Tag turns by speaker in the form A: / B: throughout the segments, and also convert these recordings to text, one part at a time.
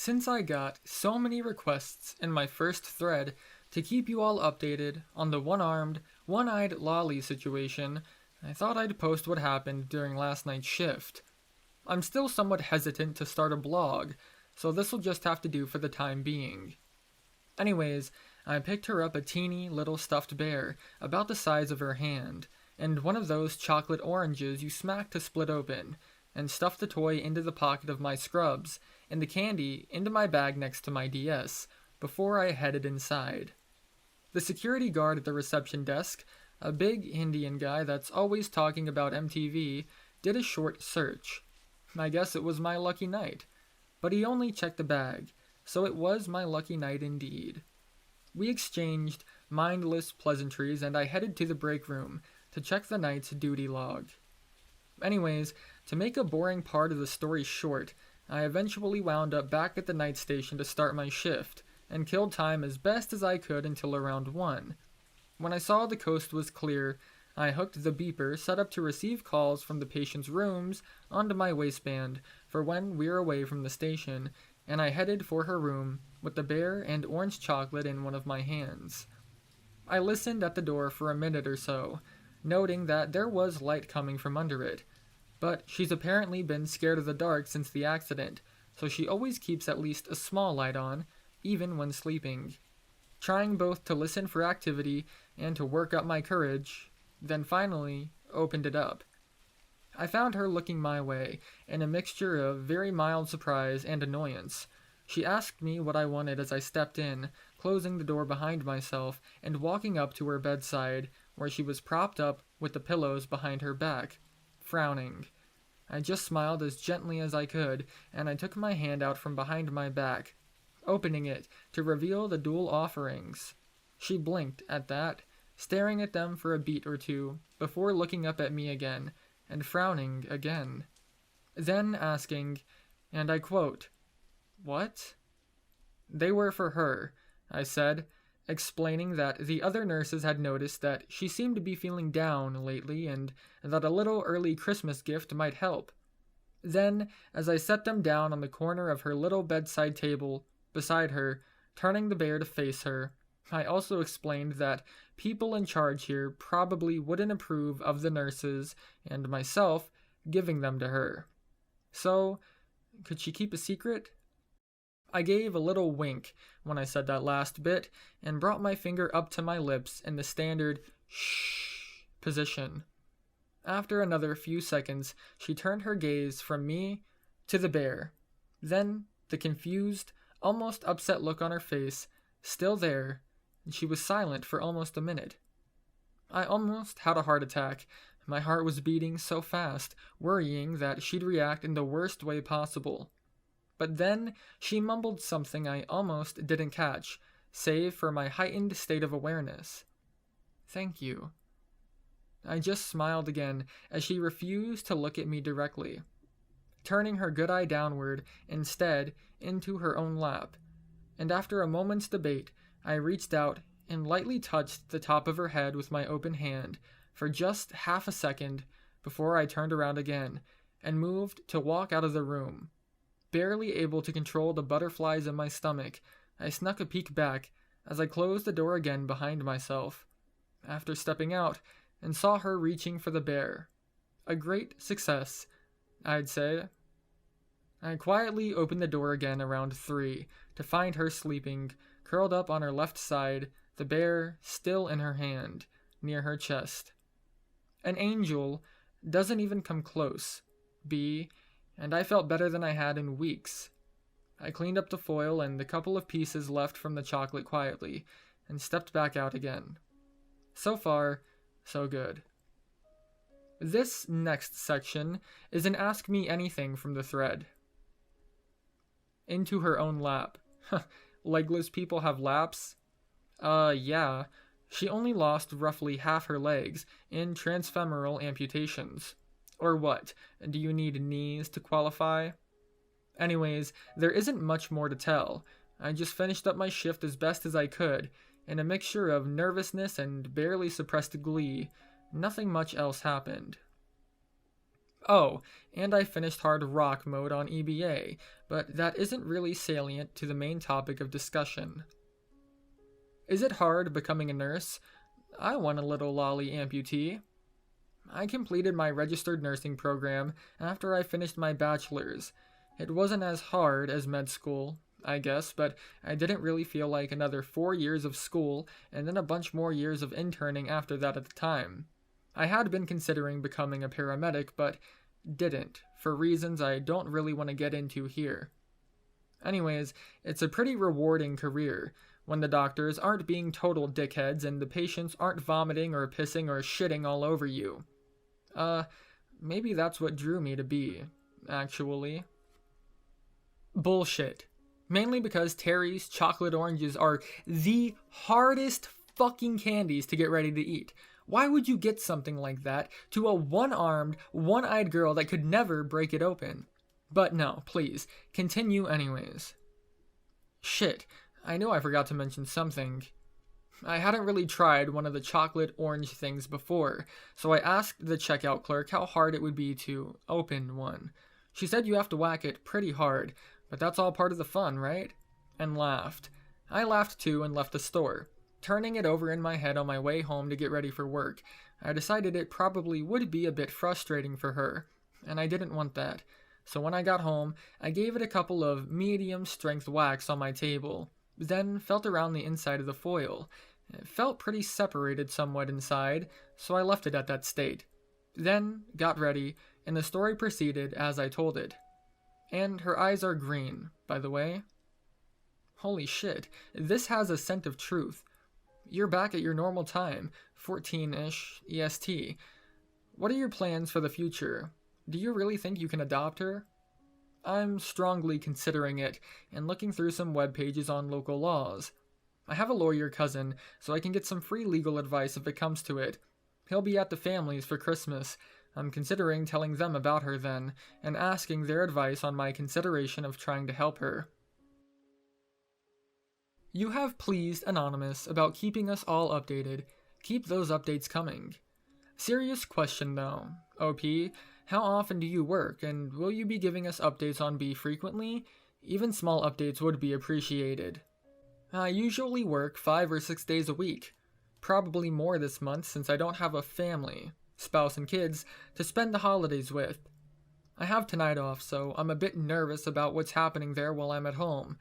A: Since I got so many requests in my first thread to keep you all updated on the one-armed, one-eyed lolly situation, I thought I'd post what happened during last night's shift. I'm still somewhat hesitant to start a blog, so this'll just have to do for the time being. Anyways, I picked her up a teeny little stuffed bear, about the size of her hand, and one of those chocolate oranges you smack to split open, and stuffed the toy into the pocket of my scrubs, and the candy into my bag next to my DS, before I headed inside. The security guard at the reception desk, a big Indian guy that's always talking about MTV, did a short search. I guess it was my lucky night. But he only checked the bag, so it was my lucky night indeed. We exchanged mindless pleasantries and I headed to the break room to check the night's duty log. Anyways, to make a boring part of the story short, I eventually wound up back at the night station to start my shift, and killed time as best as I could until around 1. When I saw the coast was clear, I hooked the beeper set up to receive calls from the patient's rooms onto my waistband for when we're away from the station, and I headed for her room with the bear and orange chocolate in one of my hands. I listened at the door for a minute or so, noting that there was light coming from under it, but she's apparently been scared of the dark since the accident, so she always keeps at least a small light on, even when sleeping. Trying both to listen for activity and to work up my courage, then finally opened it up. I found her looking my way, in a mixture of very mild surprise and annoyance. She asked me what I wanted as I stepped in, closing the door behind myself and walking up to her bedside, where she was propped up with the pillows behind her back, frowning. I just smiled as gently as I could, and I took my hand out from behind my back, opening it to reveal the dual offerings. She blinked at that, staring at them for a beat or two, before looking up at me again, and frowning again. Then asking, and I quote, "What?" "They were for her," I said, explaining that the other nurses had noticed that she seemed to be feeling down lately and that a little early Christmas gift might help. Then, as I set them down on the corner of her little bedside table beside her, turning the bear to face her, I also explained that people in charge here probably wouldn't approve of the nurses and myself giving them to her. So, could she keep a secret? I gave a little wink when I said that last bit and brought my finger up to my lips in the standard shh position. After another few seconds, she turned her gaze from me to the bear. Then, the confused, almost upset look on her face still there, and she was silent for almost a minute. I almost had a heart attack. My heart was beating so fast, worrying that she'd react in the worst way possible. But then she mumbled something I almost didn't catch, save for my heightened state of awareness. "Thank you." I just smiled again as she refused to look at me directly, turning her good eye downward instead into her own lap, and after a moment's debate, I reached out and lightly touched the top of her head with my open hand for just half a second before I turned around again and moved to walk out of the room. Barely able to control the butterflies in my stomach, I snuck a peek back as I closed the door again behind myself, after stepping out, and saw her reaching for the bear. A great success, I'd say. I quietly opened the door again around 3 to find her sleeping, curled up on her left side, the bear still in her hand, near her chest. An angel doesn't even come close, and I felt better than I had in weeks. I cleaned up the foil and the couple of pieces left from the chocolate quietly, and stepped back out again. So far, so good. This next section is an Ask Me Anything from the thread. Into her own lap. Legless people have laps? Yeah. She only lost roughly half her legs in transfemoral amputations. Or what? Do you need knees to qualify? Anyways, there isn't much more to tell. I just finished up my shift as best as I could, in a mixture of nervousness and barely suppressed glee. Nothing much else happened. Oh, and I finished hard rock mode on EBA, but that isn't really salient to the main topic of discussion. Is it hard becoming a nurse? I want a little lolly amputee. I completed my registered nursing program after I finished my bachelor's. It wasn't as hard as med school, I guess, but I didn't really feel like another 4 years of school and then a bunch more years of interning after that at the time. I had been considering becoming a paramedic, but didn't, for reasons I don't really want to get into here. Anyways, it's a pretty rewarding career when the doctors aren't being total dickheads and the patients aren't vomiting or pissing or shitting all over you. Maybe that's what drew me to be, actually. Bullshit. Mainly because Terry's chocolate oranges are the hardest fucking candies to get ready to eat. Why would you get something like that to a one-armed, one-eyed girl that could never break it open? But no, please, continue anyways. Shit, I know I forgot to mention something. I hadn't really tried one of the chocolate orange things before, so I asked the checkout clerk how hard it would be to open one. She said you have to whack it pretty hard, but that's all part of the fun, right? And laughed. I laughed too and left the store. Turning it over in my head on my way home to get ready for work, I decided it probably would be a bit frustrating for her, and I didn't want that. So when I got home, I gave it a couple of medium-strength whacks on my table, then felt around the inside of the foil. It felt pretty separated somewhat inside, so I left it at that state. Then, got ready, and the story proceeded as I told it. And her eyes are green, by the way. Holy shit, this has a scent of truth. You're back at your normal time, 14-ish EST. What are your plans for the future? Do you really think you can adopt her? I'm strongly considering it, and looking through some web pages on local laws. I have a lawyer cousin, so I can get some free legal advice if it comes to it. He'll be at the family's for Christmas. I'm considering telling them about her then, and asking their advice on my consideration of trying to help her. You have pleased Anonymous about keeping us all updated. Keep those updates coming. Serious question though. OP, how often do you work, and will you be giving us updates on B frequently? Even small updates would be appreciated. I usually work 5 or 6 days a week. Probably more this month since I don't have a family, spouse and kids, to spend the holidays with. I have tonight off, so I'm a bit nervous about what's happening there while I'm at home,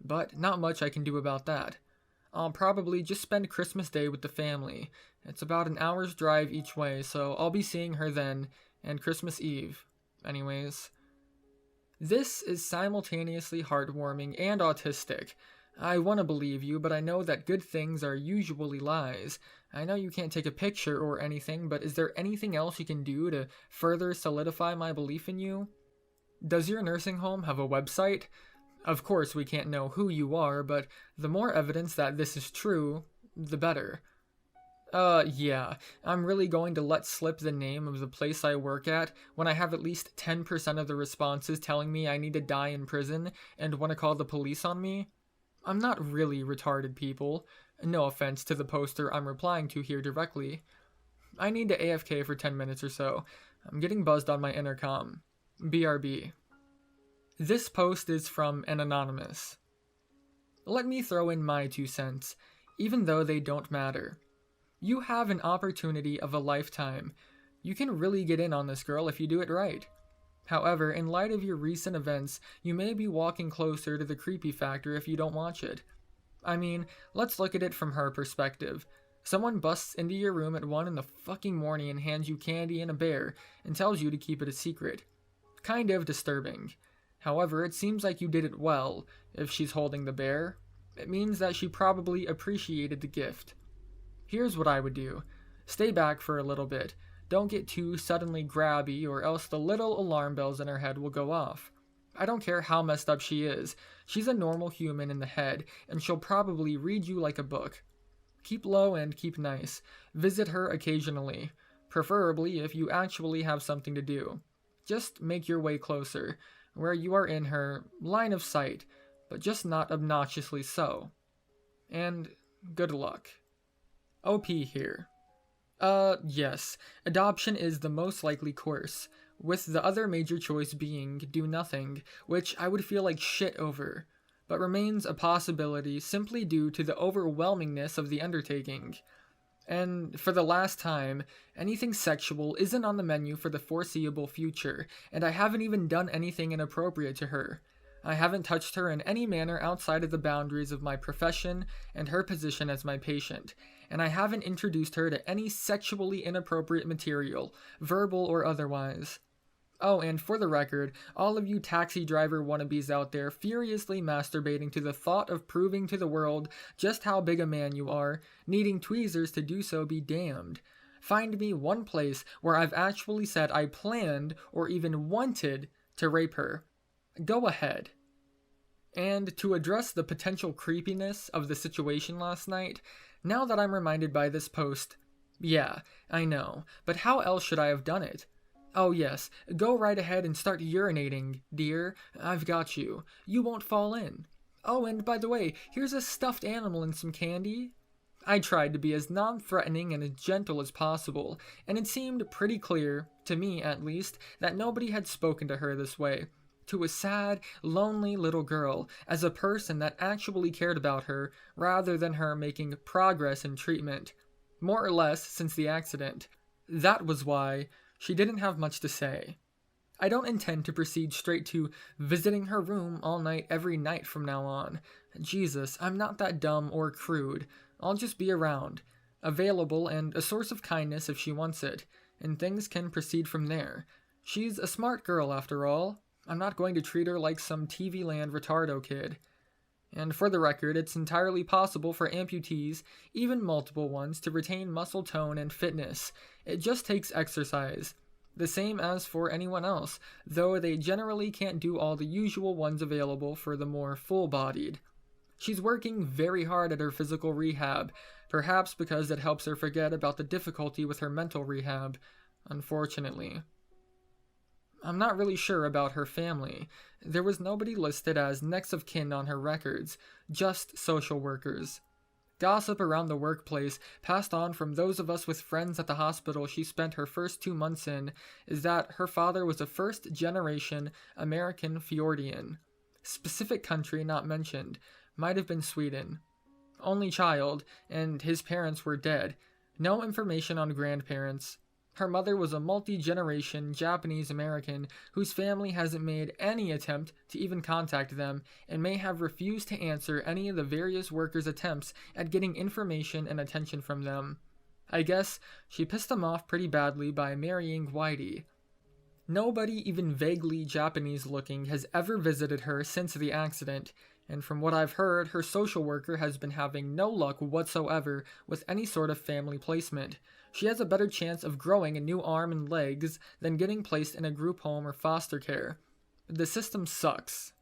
A: but not much I can do about that. I'll probably just spend Christmas Day with the family. It's about an hour's drive each way, so I'll be seeing her then, and Christmas Eve. Anyways. This is simultaneously heartwarming and autistic. I want to believe you, but I know that good things are usually lies. I know you can't take a picture or anything, but is there anything else you can do to further solidify my belief in you? Does your nursing home have a website? Of course, we can't know who you are, but the more evidence that this is true, the better. Yeah, I'm really going to let slip the name of the place I work at when I have at least 10% of the responses telling me I need to die in prison and want to call the police on me? I'm not really retarded, people. No offense to the poster I'm replying to here directly. I need to AFK for 10 minutes or so. I'm getting buzzed on my intercom. BRB. This post is from an anonymous. Let me throw in my 2 cents, even though they don't matter. You have an opportunity of a lifetime. You can really get in on this girl if you do it right. However, in light of your recent events, you may be walking closer to the creepy factor if you don't watch it. I mean, let's look at it from her perspective. Someone busts into your room at 1 in the fucking morning and hands you candy and a bear and tells you to keep it a secret. Kind of disturbing. However, it seems like you did it well. If she's holding the bear, it means that she probably appreciated the gift. Here's what I would do. Stay back for a little bit. Don't get too suddenly grabby, or else the little alarm bells in her head will go off. I don't care how messed up she is. She's a normal human in the head, and she'll probably read you like a book. Keep low and keep nice. Visit her occasionally, preferably if you actually have something to do. Just make your way closer, where you are in her line of sight, but just not obnoxiously so. And good luck. OP here. Yes, adoption is the most likely course. with the other major choice being do nothing, which I would feel like shit over, but remains a possibility simply due to the overwhelmingness of the undertaking. And for the last time, anything sexual isn't on the menu for the foreseeable future, and I haven't even done anything inappropriate to her. I haven't touched her in any manner outside of the boundaries of my profession and her position as my patient, and I haven't introduced her to any sexually inappropriate material, verbal or otherwise. Oh, and for the record, all of you taxi driver wannabes out there furiously masturbating to the thought of proving to the world just how big a man you are, needing tweezers to do so be damned. Find me one place where I've actually said I planned or even wanted to rape her. Go ahead. And to address the potential creepiness of the situation last night, now that I'm reminded by this post, yeah, I know, but how else should I have done it? Oh yes, go right ahead and start urinating, dear. I've got you. You won't fall in. Oh, and by the way, here's a stuffed animal and some candy. I tried to be as non-threatening and as gentle as possible, and it seemed pretty clear, to me at least, that nobody had spoken to her this way. To a sad, lonely little girl, as a person that actually cared about her, rather than her making progress in treatment. More or less since the accident. That was why she didn't have much to say. I don't intend to proceed straight to visiting her room all night every night from now on. Jesus, I'm not that dumb or crude. I'll just be around, available and a source of kindness if she wants it, and things can proceed from there. She's a smart girl after all. I'm not going to treat her like some TV land retardo kid. And for the record, it's entirely possible for amputees, even multiple ones, to retain muscle tone and fitness. It just takes exercise. The same as for anyone else, though they generally can't do all the usual ones available for the more full-bodied. She's working very hard at her physical rehab, perhaps because it helps her forget about the difficulty with her mental rehab, unfortunately. I'm not really sure about her family. There was nobody listed as next of kin on her records, just social workers. Gossip around the workplace, passed on from those of us with friends at the hospital she spent her first 2 months in, is that her father was a first-generation American Fjordian. Specific country not mentioned. Might have been Sweden. Only child, and his parents were dead. No information on grandparents. Her mother was a multi-generation Japanese-American whose family hasn't made any attempt to even contact them and may have refused to answer any of the various workers' attempts at getting information and attention from them. I guess she pissed them off pretty badly by marrying Whitey. Nobody even vaguely Japanese-looking has ever visited her since the accident, and from what I've heard, her social worker has been having no luck whatsoever with any sort of family placement. She has a better chance of growing a new arm and legs than getting placed in a group home or foster care. The system sucks.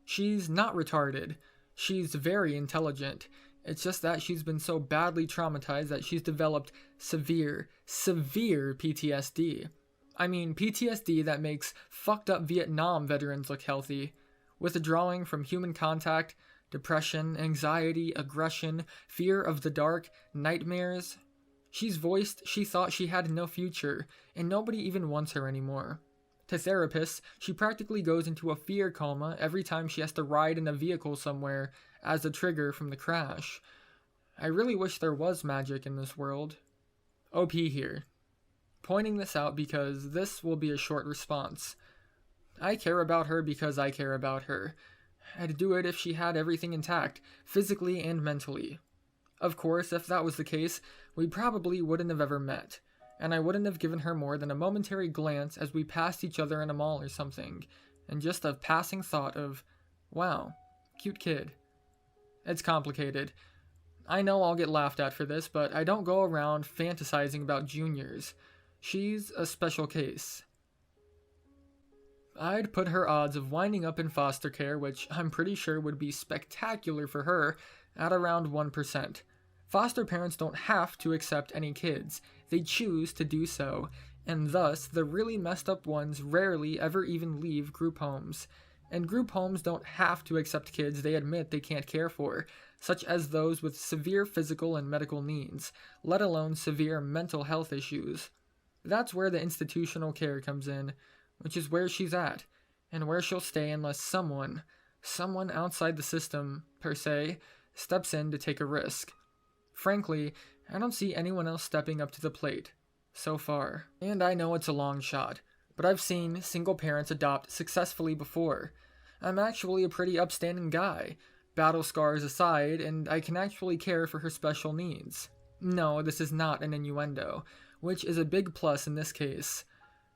A: She's not retarded. She's very intelligent. It's just that she's been so badly traumatized that she's developed severe PTSD. I mean, PTSD that makes fucked up Vietnam veterans look healthy. Withdrawing from human contact, depression, anxiety, aggression, fear of the dark, nightmares. She's voiced she thought she had no future, and nobody even wants her anymore. To therapists, she practically goes into a fear coma every time she has to ride in a vehicle somewhere as a trigger from the crash. I really wish there was magic in this world. OP here. Pointing this out because this will be a short response. I care about her because I care about her. I'd do it if she had everything intact, physically and mentally. Of course, if that was the case, we probably wouldn't have ever met, and I wouldn't have given her more than a momentary glance as we passed each other in a mall or something, and just a passing thought of, wow, cute kid. It's complicated. I know I'll get laughed at for this, but I don't go around fantasizing about juniors. She's a special case. I'd put her odds of winding up in foster care, which I'm pretty sure would be spectacular for her, at around 1%. Foster parents don't have to accept any kids. They choose to do so, and thus the really messed up ones rarely ever even leave group homes. And group homes don't have to accept kids they admit they can't care for, such as those with severe physical and medical needs, let alone severe mental health issues. That's where the institutional care comes in, which is where she's at, and where she'll stay unless someone outside the system, per se, steps in to take a risk. Frankly, I don't see anyone else stepping up to the plate, so far. And I know it's a long shot, but I've seen single parents adopt successfully before. I'm actually a pretty upstanding guy, battle scars aside, and I can actually care for her special needs. No, this is not an innuendo, which is a big plus in this case.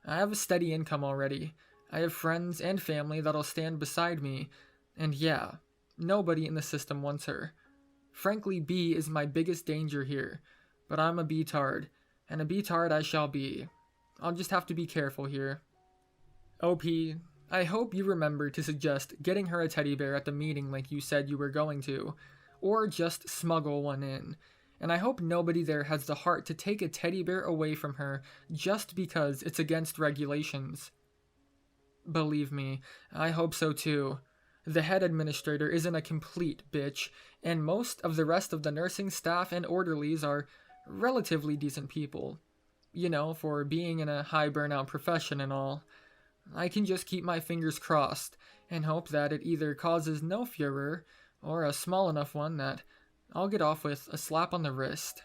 A: I have a steady income already. I have friends and family that'll stand beside me, and yeah, nobody in the system wants her. Frankly, B is my biggest danger here, but I'm a B-tard, and a B-tard I shall be. I'll just have to be careful here. OP, I hope you remember to suggest getting her a teddy bear at the meeting like you said you were going to, or just smuggle one in. And I hope nobody there has the heart to take a teddy bear away from her just because it's against regulations. Believe me, I hope so too. The head administrator isn't a complete bitch, and most of the rest of the nursing staff and orderlies are relatively decent people. You know, for being in a high burnout profession and all. I can just keep my fingers crossed and hope that it either causes no furor or a small enough one that I'll get off with a slap on the wrist.